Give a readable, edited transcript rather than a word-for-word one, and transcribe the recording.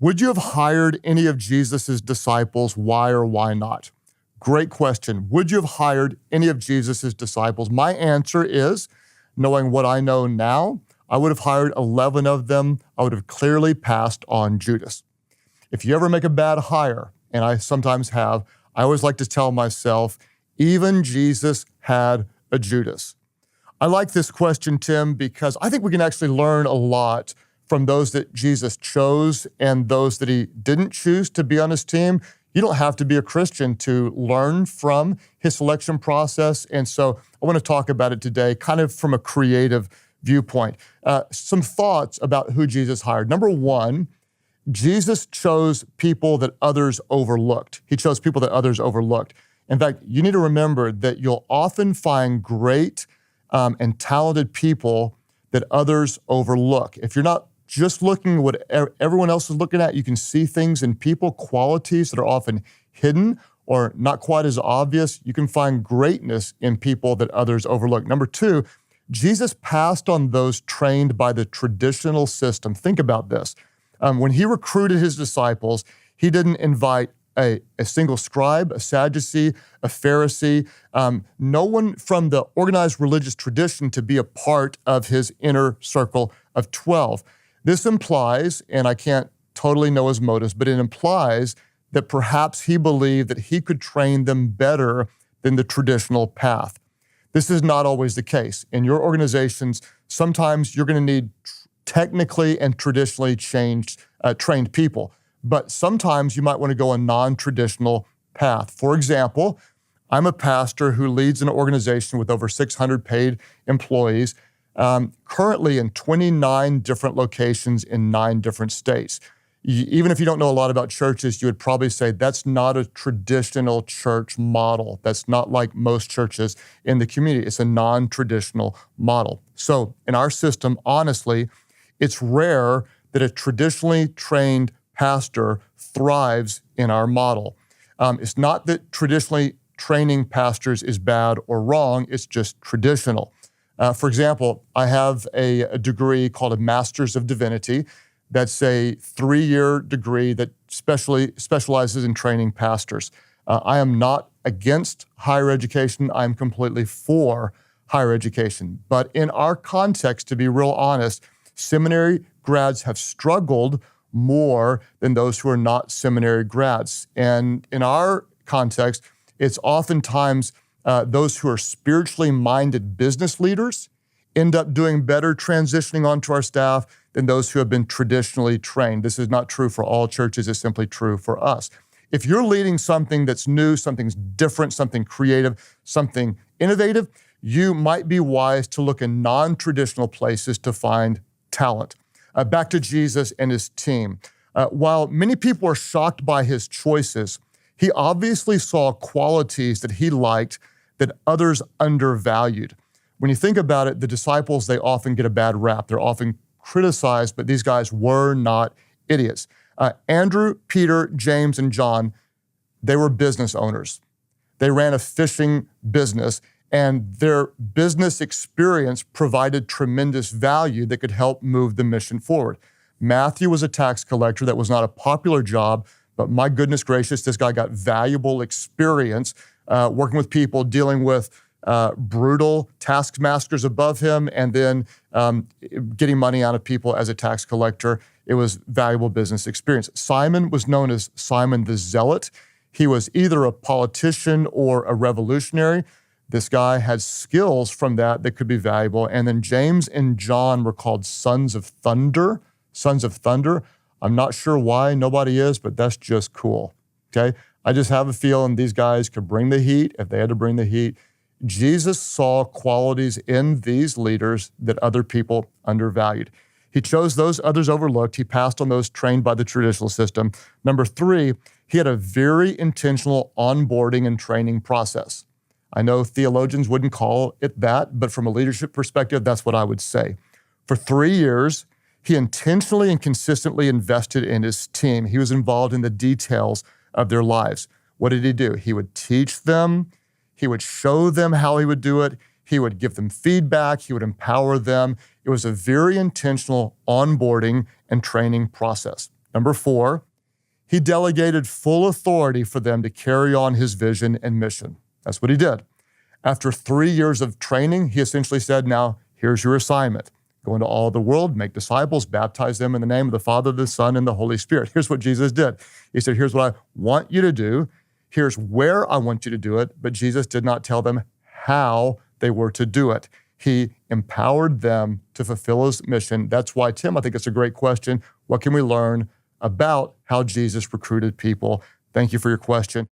Would you have hired any of Jesus' disciples? Why or why not? Great question. Would you have hired any of Jesus' disciples? My answer is, knowing what I know now, I would have hired 11 of them. I would have clearly passed on Judas. If you ever make a bad hire, and I sometimes have, I always like to tell myself, even Jesus had a Judas. I like this question, Tim, because I think we can actually learn a lot from those that Jesus chose and those that he didn't choose to be on his team. You don't have to be a Christian to learn from his selection process. And so I want to talk about it today, kind of from a creative viewpoint. Some thoughts about who Jesus hired. Number one, Jesus chose people that others overlooked. He chose people that others overlooked. In fact, you need to remember that you'll often find great and talented people that others overlook. If you're not just looking at what everyone else is looking at, you can see things in people, qualities that are often hidden or not quite as obvious. You can find greatness in people that others overlook. Number two, Jesus passed on those trained by the traditional system. Think about this. When he recruited his disciples, he didn't invite a single scribe, a Sadducee, a Pharisee, no one from the organized religious tradition to be a part of his inner circle of 12. This implies, and I can't totally know his motives, but it implies that perhaps he believed that he could train them better than the traditional path. This is not always the case. In your organizations, sometimes you're going to need technically and traditionally trained people, but sometimes you might want to go a non-traditional path. For example, I'm a pastor who leads an organization with over 600 paid employees, currently in 29 different locations in 9 different states. Even if you don't know a lot about churches, you would probably say that's not a traditional church model. That's not like most churches in the community. It's a non-traditional model. So in our system, honestly, it's rare that a traditionally trained pastor thrives in our model. It's not that traditionally training pastors is bad or wrong, it's just traditional. For example, I have a degree called a Master's of Divinity. That's a 3-year degree that specializes in training pastors. I am not against higher education. I'm completely for higher education. But in our context, to be real honest, seminary grads have struggled more than those who are not seminary grads. And in our context, it's oftentimes those who are spiritually minded business leaders end up doing better transitioning onto our staff than those who have been traditionally trained. This is not true for all churches, it's simply true for us. If you're leading something that's new, something's different, something creative, something innovative, you might be wise to look in non-traditional places to find talent. Back to Jesus and his team. While many people are shocked by his choices, he obviously saw qualities that he liked that others undervalued. When you think about it, the disciples, they often get a bad rap. They're often criticized, but these guys were not idiots. Andrew, Peter, James, and John, they were business owners. They ran a fishing business, and their business experience provided tremendous value that could help move the mission forward. Matthew was a tax collector. That was not a popular job, but my goodness gracious, this guy got valuable experience working with people, dealing with brutal taskmasters above him, and then getting money out of people as a tax collector. It was valuable business experience. Simon was known as Simon the Zealot. He was either a politician or a revolutionary. This guy had skills from that could be valuable. And then James and John were called sons of thunder. Sons of thunder. I'm not sure why nobody is, but that's just cool, okay? I just have a feeling these guys could bring the heat if they had to bring the heat. Jesus saw qualities in these leaders that other people undervalued. He chose those others overlooked. He passed on those trained by the traditional system. Number 3, he had a very intentional onboarding and training process. I know theologians wouldn't call it that, but from a leadership perspective, that's what I would say. For 3 years, he intentionally and consistently invested in his team. He was involved in the details of their lives. What did he do? He would teach them. He would show them how he would do it. He would give them feedback. He would empower them. It was a very intentional onboarding and training process. Number 4, he delegated full authority for them to carry on his vision and mission. That's what he did. After 3 years of training, he essentially said, now, here's your assignment. Go into all the world, make disciples, baptize them in the name of the Father, the Son, and the Holy Spirit. Here's what Jesus did. He said, here's what I want you to do. Here's where I want you to do it. But Jesus did not tell them how they were to do it. He empowered them to fulfill his mission. That's why, Tim, I think it's a great question. What can we learn about how Jesus recruited people? Thank you for your question.